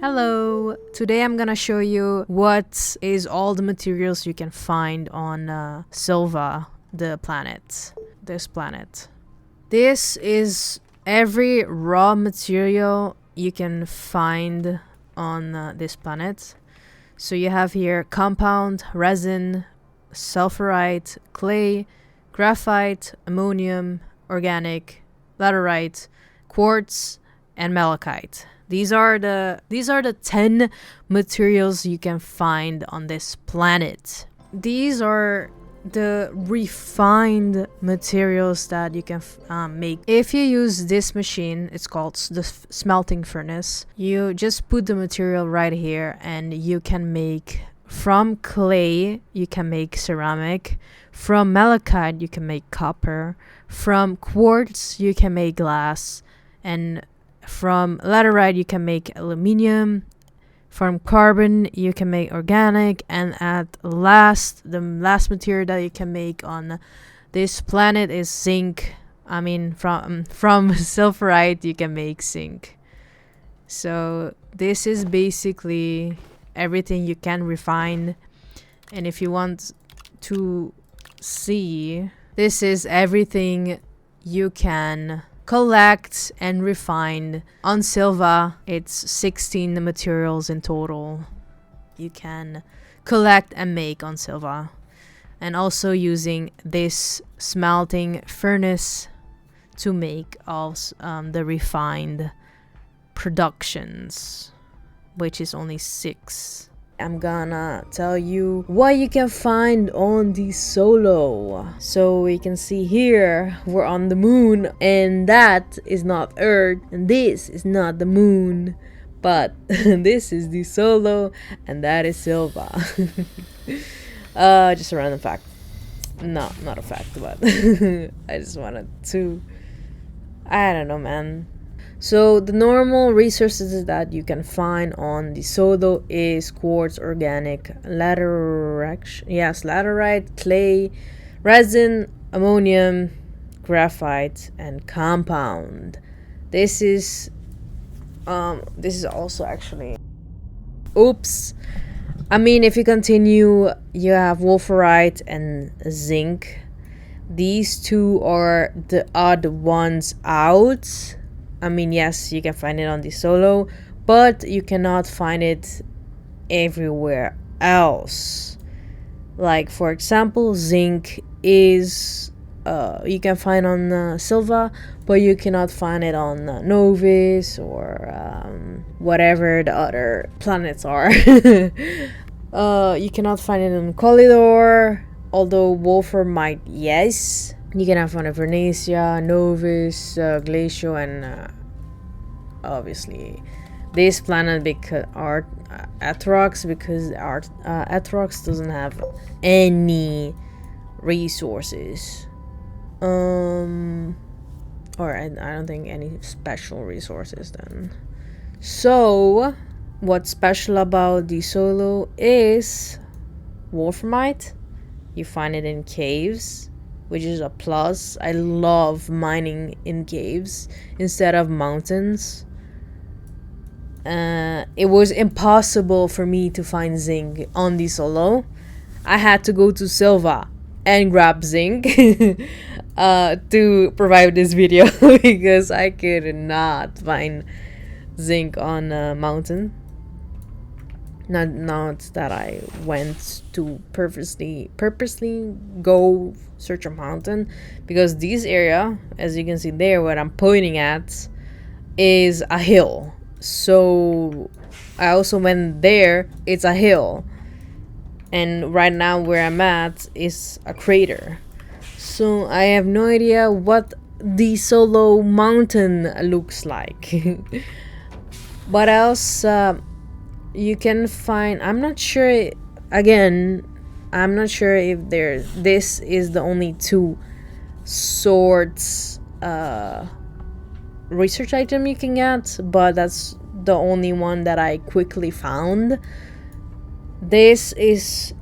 Hello! Today I'm gonna show you what is all the materials you can find on Sylva, the planet. This planet. This is every raw material you can find on this planet. So you have here compound, resin, sulfurite, clay, graphite, ammonium, organic, laterite, quartz, and malachite. These are the 10 materials you can find on this planet. These are the refined materials that you can make. If you use this machine, it's called the smelting furnace. You just put the material right here and you can make, from clay you can make ceramic, from malachite you can make copper, from quartz you can make glass, and from laterite you can make aluminium, from carbon you can make organic, and the last material that you can make on this planet is zinc. I mean, from sulfurite you can make zinc. So this is basically everything you can refine. And if you want to see, this is everything you can collect and refine on Sylva. It's 16 materials in total you can collect and make on Sylva, and also using this smelting furnace to make all the refined productions, which is only 6. I'm gonna tell you what you can find on Desolo. So we can see here we're on the moon, and that is not Earth, and this is not the moon, but this is Desolo and that is Sylva. Just a random fact. No, not a fact, but I just wanted to, I don't know, man. So the normal resources that you can find on Desolo is quartz, organic, laterite, clay, resin, ammonium, graphite, and compound. This is also actually, oops. I mean, if you continue, you have wolframite and zinc. These two are the odd ones out. I mean, yes, you can find it on Desolo, but you cannot find it everywhere else. Like, for example, zinc is you can find on Sylva, but you cannot find it on Novis or whatever the other planets are. You cannot find it on Collidor, although Wolframite, yes. You can have one of Vernesia, Novis, Glacio, and obviously this planet because Atrox, because Atrox doesn't have any resources. Or I don't think any special resources then. So what's special about Desolo is Wolframite. You find it in caves, which is a plus. I love mining in caves instead of mountains. It was impossible for me to find zinc on Desolo. I had to go to Sylva and grab zinc to provide this video because I could not find zinc on a mountain. Not that I went to purposely go search a mountain, because this area, as you can see there, what I'm pointing at is a hill. So I also went there, it's a hill, and right now where I'm at is a crater. So I have no idea what the Desolo mountain looks like. What else you can find? I'm not sure. Again, I'm not sure if this is the only 2 sorts research item you can get, but that's the only one that I quickly found. This is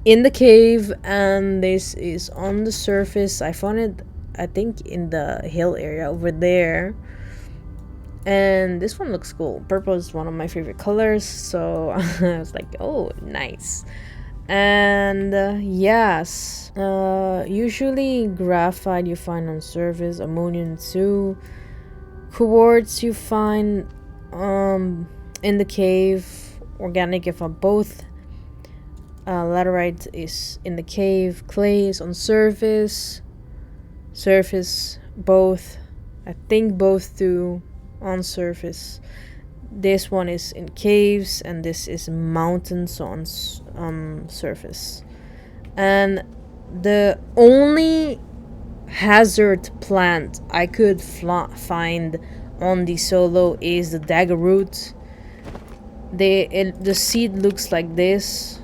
in the cave and this is on the surface. I found it, I think, in the hill area over there. And this one looks cool. Purple is one of my favorite colors, so I was like, oh, nice. And yes, usually graphite you find on surface, ammonium too. Quartz you find in the cave. Organic you find both. Laterite is in the cave. Clay is on surface. Surface both. I think both too on surface. This one is in caves, and this is mountains on surface. And the only hazard plant I could find on Desolo is the dagger root. The seed looks like this,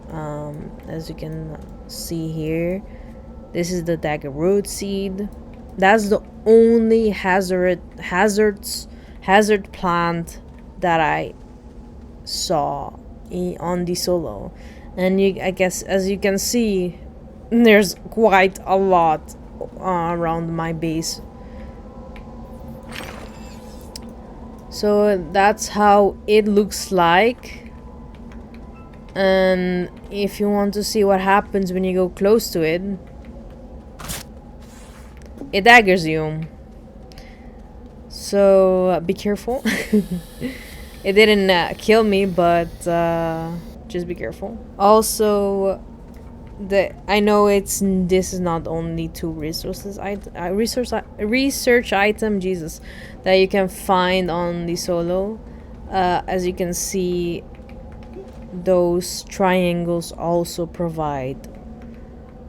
as you can see here. This is the dagger root seed. That's the only hazard plant that I saw on Desolo. And I guess, as you can see, there's quite a lot around my base. So that's how it looks like. And if you want to see what happens when you go close to it, it daggers you. So be careful. It didn't kill me, but just be careful. Also, I know this is not only two research item, Jesus, that you can find on Desolo. As you can see, those triangles also provide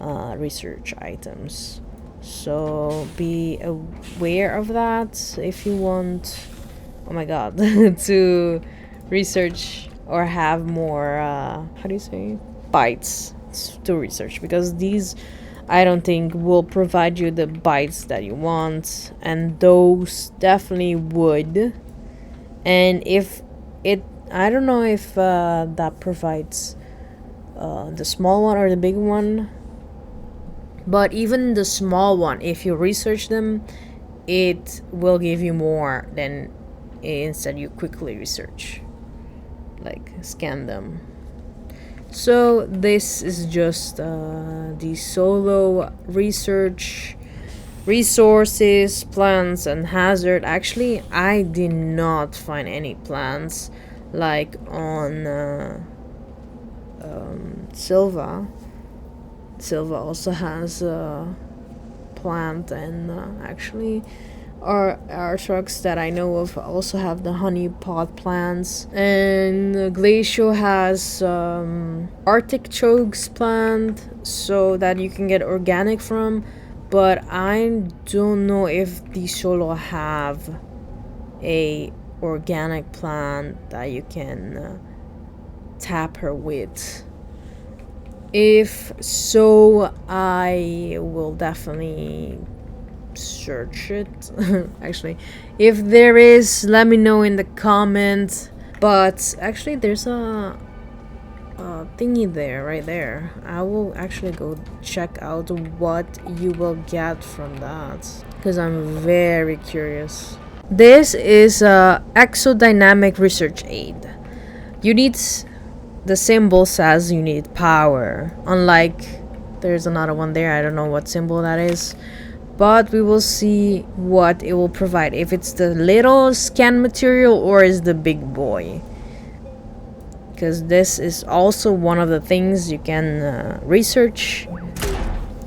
research items. So be aware of that if you want, oh my god, to research or have more, how do you say, bytes to research, because these I don't think will provide you the bytes that you want, and those definitely would. And if it, I don't know if that provides the small one or the big one. But even the small one, if you research them, it will give you more than instead you quickly research. Like, scan them. So this is just the solo research, resources, plants, and hazard. Actually, I did not find any plants like on Sylva. Sylva also has a plant, and actually our trucks that I know of also have the honey pot plants. And Glacio has artichokes plant, so that you can get organic from. But I don't know if the solo have a organic plant that you can tap her with. If so, I will definitely search it. Actually, if there is, let me know in the comments. But actually, there's a thingy there, right there. I will actually go check out what you will get from that, because I'm very curious. This is a exodynamic research aid. You need, the symbol says you need power. Unlike, there's another one there, I don't know what symbol that is. But we will see what it will provide. If it's the little scan material or is the big boy. Because this is also one of the things you can research.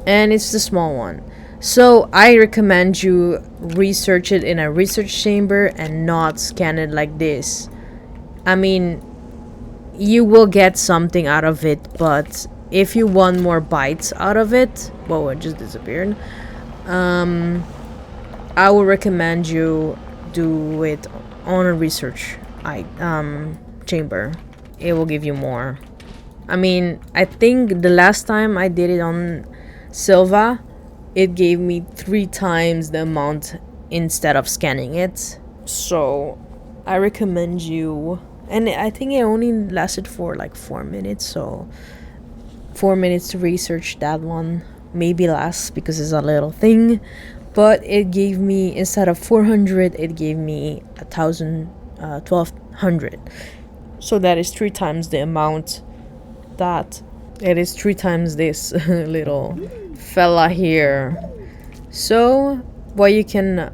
And it's the small one. So I recommend you research it in a research chamber and not scan it like this. I mean, you will get something out of it, but if you want more bytes out of it, whoa, it just disappeared. I would recommend you do it on a research chamber. It will give you more. I mean, I think the last time I did it on Sylva, it gave me 3 times the amount instead of scanning it. So I recommend you. And I think it only lasted for like 4 minutes, so 4 minutes to research that one. Maybe less because it's a little thing. but it gave me, instead of 400, it gave me 1200. So that is 3 times the amount. That it is 3 times this little fella here. So what you can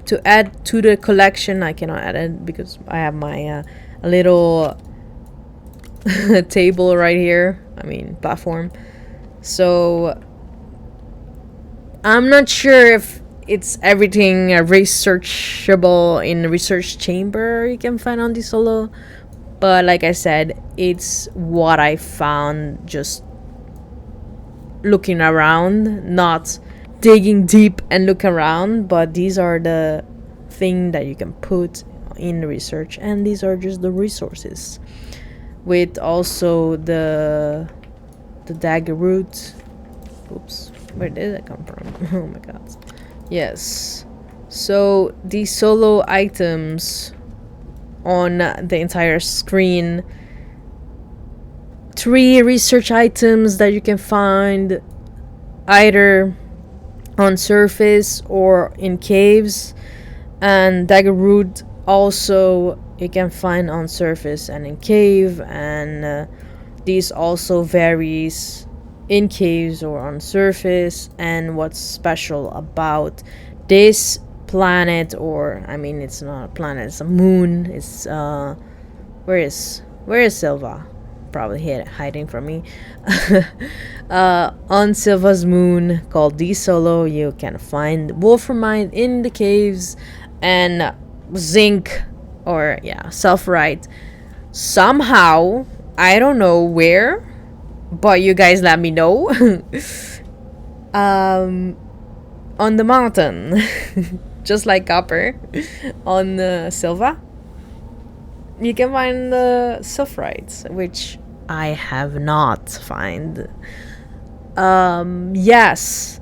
to add to the collection, I cannot add it because I have my little table right here, I mean platform. So I'm not sure if it's everything researchable in the research chamber you can find on Desolo, but like I said, it's what I found just looking around, not digging deep and look around, but these are the thing that you can put in the research, and these are just the resources, with also the dagger root. Oops, where did that come from? Oh my god. Yes, so these solo items on the entire screen, 3 research items that you can find either on surface or in caves, and dagger root also you can find on surface and in cave, and these also varies in caves or on surface. And what's special about this planet, or I mean it's not a planet, it's a moon, it's where is Sylva? Probably hiding from me. On Sylva's moon called Desolo, you can find wolframite in the caves and zinc, or yeah, sulfurite somehow, I don't know where, but you guys let me know. On the mountain. Just like copper on Sylva, you can find the sulfurites, which I have not find. Yes,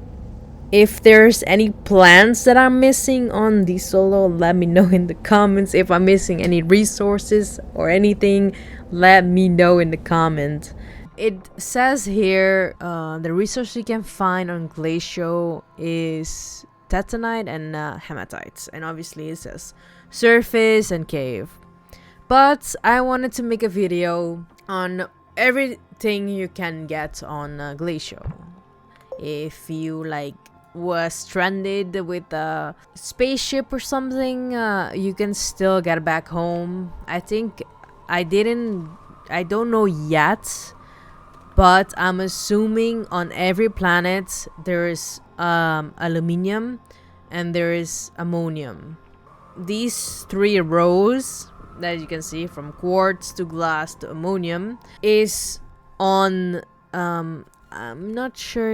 if there's any plants that I'm missing on Desolo, let me know in the comments. If I'm missing any resources or anything, let me know in the comment. It says here the resource you can find on Glacio is tatanite and hematites, and obviously it says surface and cave. But I wanted to make a video on everything you can get on Glacio. If you like was stranded with a spaceship or something, you can still get back home. I think I don't know yet, but I'm assuming on every planet there is aluminium and there is ammonium. These 3 rows that you can see, from quartz to glass to ammonium, is on I'm not sure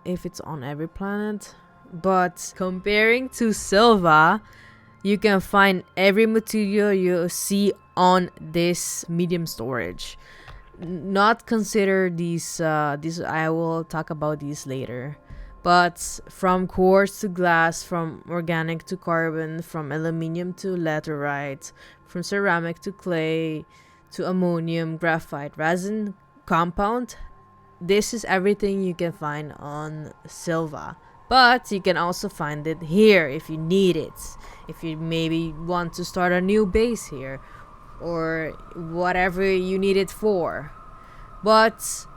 if it's on every planet, but comparing to Sylva, you can find every material you see on this medium storage. Not consider these I will talk about these later, but from quartz to glass, from organic to carbon, from aluminium to laterite, from ceramic to clay to ammonium, graphite, resin, compound, this is everything you can find on Sylva. But you can also find it here if you need it, if you maybe want to start a new base here, or whatever you need it for. But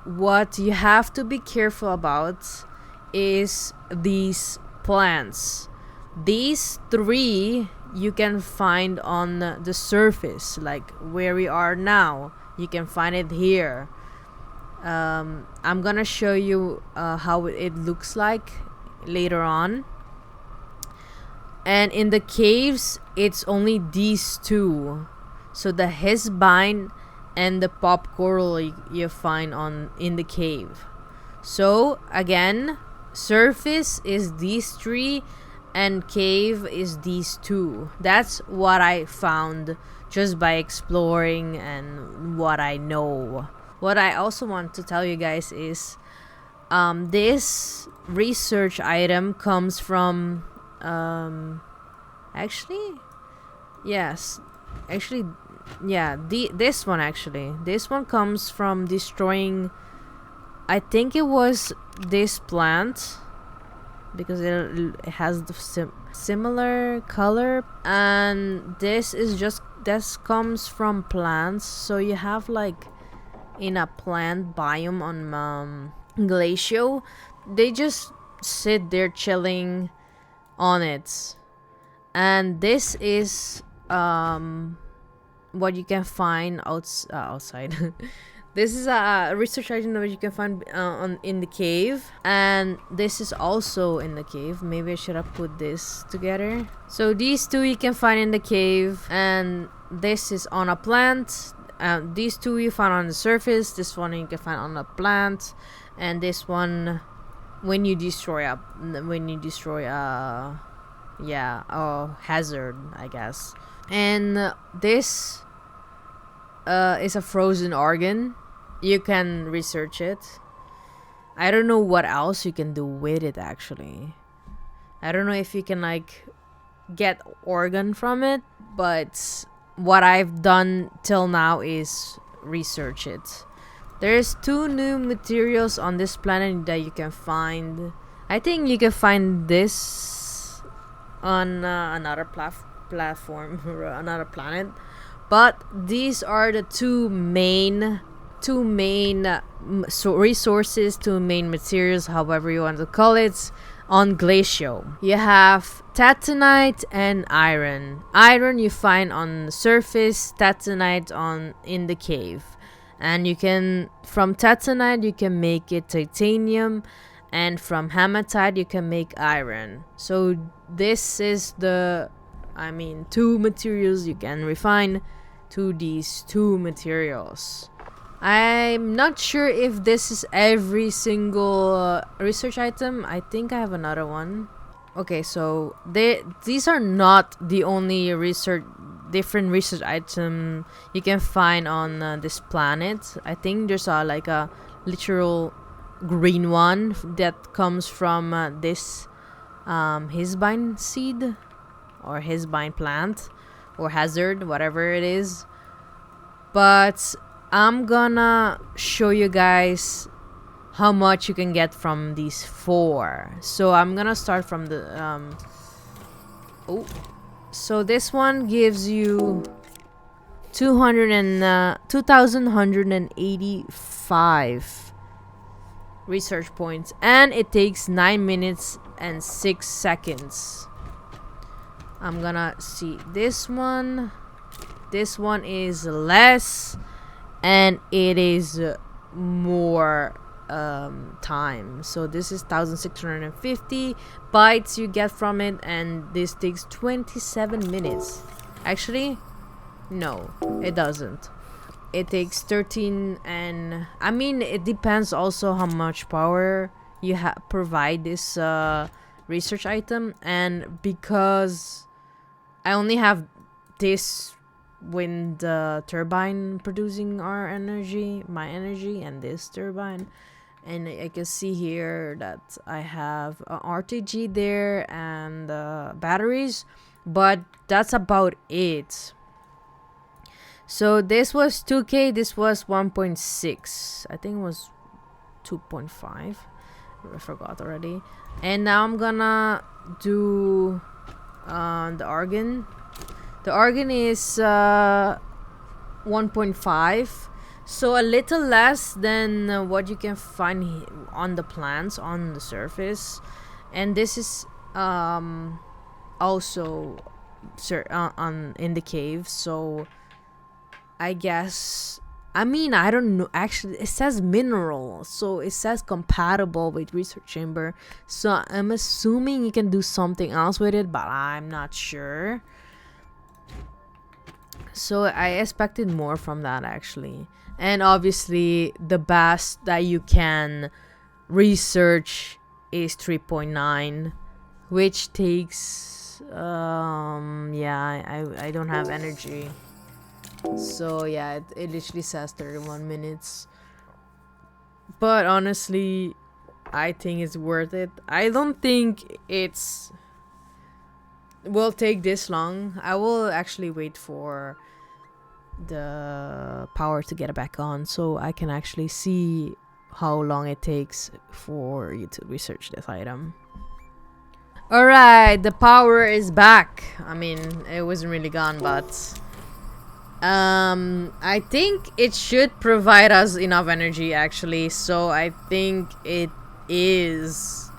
what you have to be careful about is these plants. These 3 you can find on the surface, like where we are now. You can find it here. I'm gonna show you how it looks like later on. And in the caves, it's only these 2. So the hisbine and the pop coral you find in the cave. So again, surface is these 3 and cave is these 2. That's what I found just by exploring and what I know. What I also want to tell you guys is this research item comes from this one comes from destroying, I think it was this plant. because it has the similar color. And this comes from plants. So you have like in a plant biome on Glacio, they just sit there chilling on it. And this is what you can find outside. This is a research item that you can find in the cave, and this is also in the cave. Maybe I should have put this together. So these two you can find in the cave, and this is on a plant. These two you find on the surface. This one you can find on a plant, and this one when you destroy a hazard, I guess. And this is a frozen organ. You can research it. I don't know what else you can do with it, actually. I don't know if you can like get organ from it, but what I've done till now is research it. There's 2 new materials on this planet that you can find. I think you can find this on another platform or another planet. But these are the two main resources, 2 main materials, however you want to call it, on Glacio. You have tatanite and iron. Iron you find on the surface, tatanite in the cave. And you can, from tatanite you can make it titanium, and from hematite you can make iron. So this is 2 materials you can refine to these 2 materials. I'm not sure if this is every single research item. I think I have another one. Okay, so these are not the only different research item you can find on this planet. I think there's like a literal green one that comes from this hisbine seed or hisbine plant or hazard, whatever it is. But I'm gonna show you guys how much you can get from these 4. So I'm gonna start from the so this one gives you 2,185 research points, and it takes 9 minutes and 6 seconds. I'm gonna see this one. This one is less, and it is more time. So this is 1,650 bytes you get from it, and this takes 27 minutes. Actually, no, it doesn't. It takes 13, and I mean it depends also how much power you provide this research item. And because I only have this wind turbine producing my energy, and this turbine, and I can see here that I have RTG there and batteries, but that's about it. So this was 2K, this was 1.6, I think it was 2.5, I forgot already. And now I'm gonna do the organ. The organ is 1.5, so a little less than what you can find on the plants on the surface. And this is also in the cave. So I guess, I don't know, actually it says mineral, so it says compatible with research chamber, so I'm assuming you can do something else with it, but I'm not sure. So I expected more from that, actually. And obviously the best that you can research is 3.9, which takes I don't have energy. So yeah, it literally says 31 minutes. But honestly, I think it's worth it. I don't think it's will take this long. I will actually wait for the power to get back on, so I can actually see how long it takes for you to research this item. Alright, the power is back. I mean, it wasn't really gone, but I think it should provide us enough energy actually. So I think it is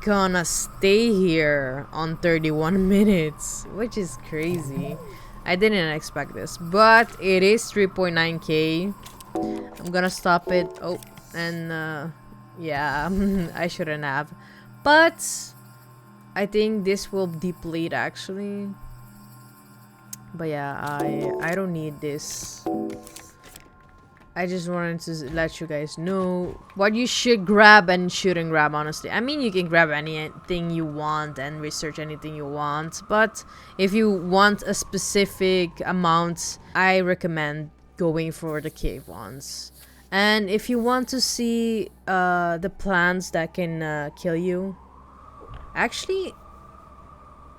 gonna stay here on 31 minutes, which is crazy. I didn't expect this, but it is 3.9k. I'm gonna stop it. Oh, and yeah, I shouldn't have, but I think this will deplete actually. But yeah, I don't need this. I just wanted to let you guys know what you should grab and shouldn't grab, honestly. I mean, you can grab anything you want and research anything you want, but if you want a specific amount, I recommend going for the cave ones. And if you want to see the plants that can kill you, actually,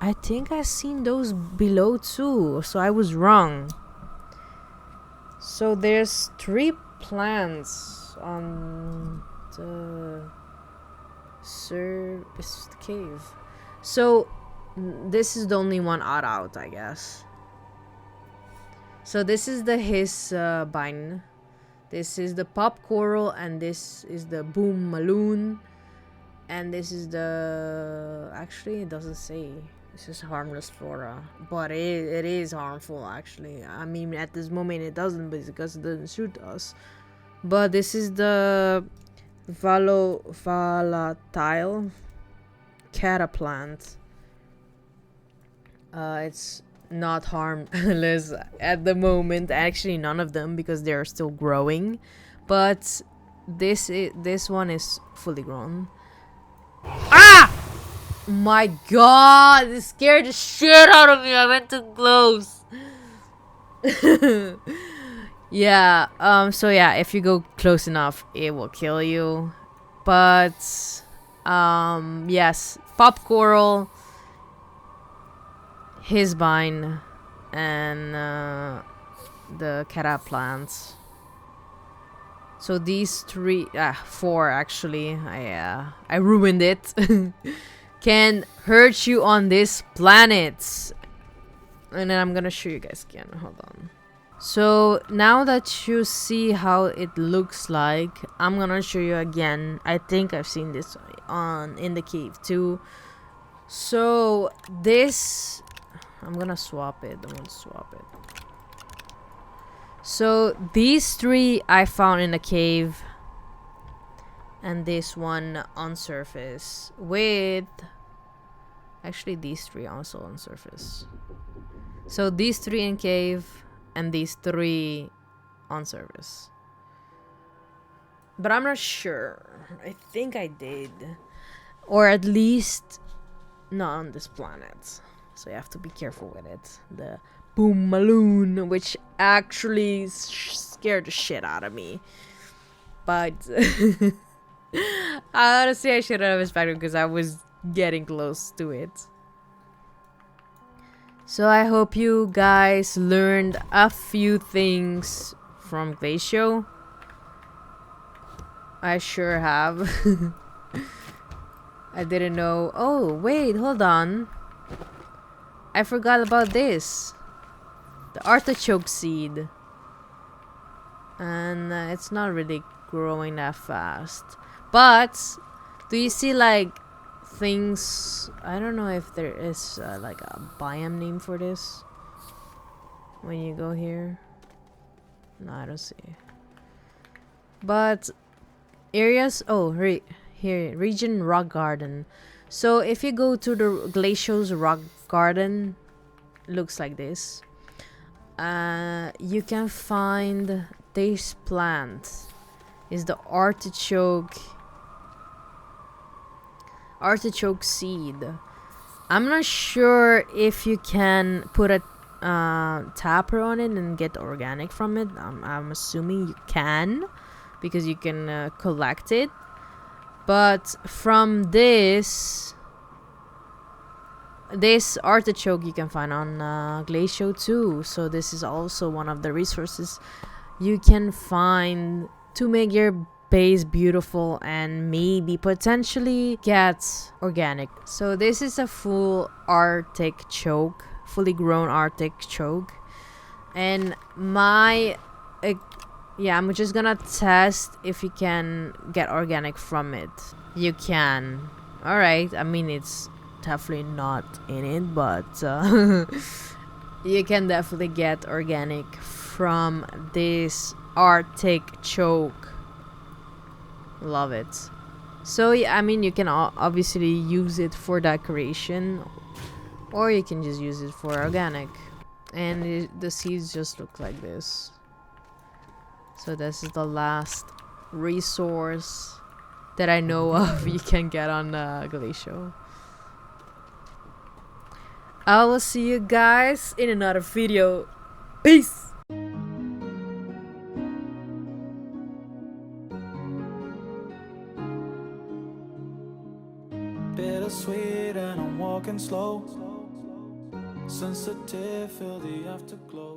I think I've seen those below too, so I was wrong. So there's 3 plants on the surface cave. So this is the only one out, I guess. So this is the vine. This is the pop coral, and this is the boom maloon, and this is the, actually it doesn't say. This is harmless flora, but it is harmful actually. I mean, at this moment it doesn't, but it's because it doesn't shoot us. But this is the volatile cataplant. It's not harmless at the moment. Actually, none of them, because they are still growing. But this one is fully grown. Ah! My god, it scared the shit out of me. I went too close. Yeah, so yeah, if you go close enough, it will kill you. But yes, pop coral, his vine, and the cara plants. So these 4 actually, I ruined it. Can hurt you on this planet. And then I'm gonna show you guys again. Hold on. So now that you see how it looks like, I'm gonna show you again. I think I've seen this in the cave too. So this, I'm gonna swap it. I'm gonna swap it. So these 3 I found in the cave, and this one on surface, with actually these 3 also on surface. So these 3 in cave and these 3 on surface. But I'm not sure. I think I did, or at least not on this planet. So you have to be careful with it. The boom maloon, which actually scared the shit out of me. But honestly, I should have expected, because I was getting close to it. So I hope you guys learned a few things from Glacio. I sure have. I didn't know. Oh, wait, hold on. I forgot about this. The artichoke seed. And it's not really growing that fast. But do you see like things? I don't know if there is like a biome name for this. When you go here, no, I don't see. But areas. Oh, here, region rock garden. So if you go to the Glacio's rock garden, looks like this. You can find this plant. Is the artichoke seed. I'm not sure if you can put a tapper on it and get organic from it. I'm assuming you can, because you can collect it. But from this artichoke you can find on Glacio too. So this is also one of the resources you can find to make your base beautiful and maybe potentially get organic. So this is a full artichoke, fully grown artichoke, and yeah, I'm just gonna test if you can get organic from it. You can. Alright, I mean, it's definitely not in it, but you can definitely get organic from this artichoke. Love it. So yeah, I mean, you can obviously use it for decoration, or you can just use it for organic. And the seeds just look like this. So this is the last resource that I know of you can get on Glacio. I will see you guys in another video. Peace! Bittersweet and I'm walking slow. Sensitive, feel the afterglow.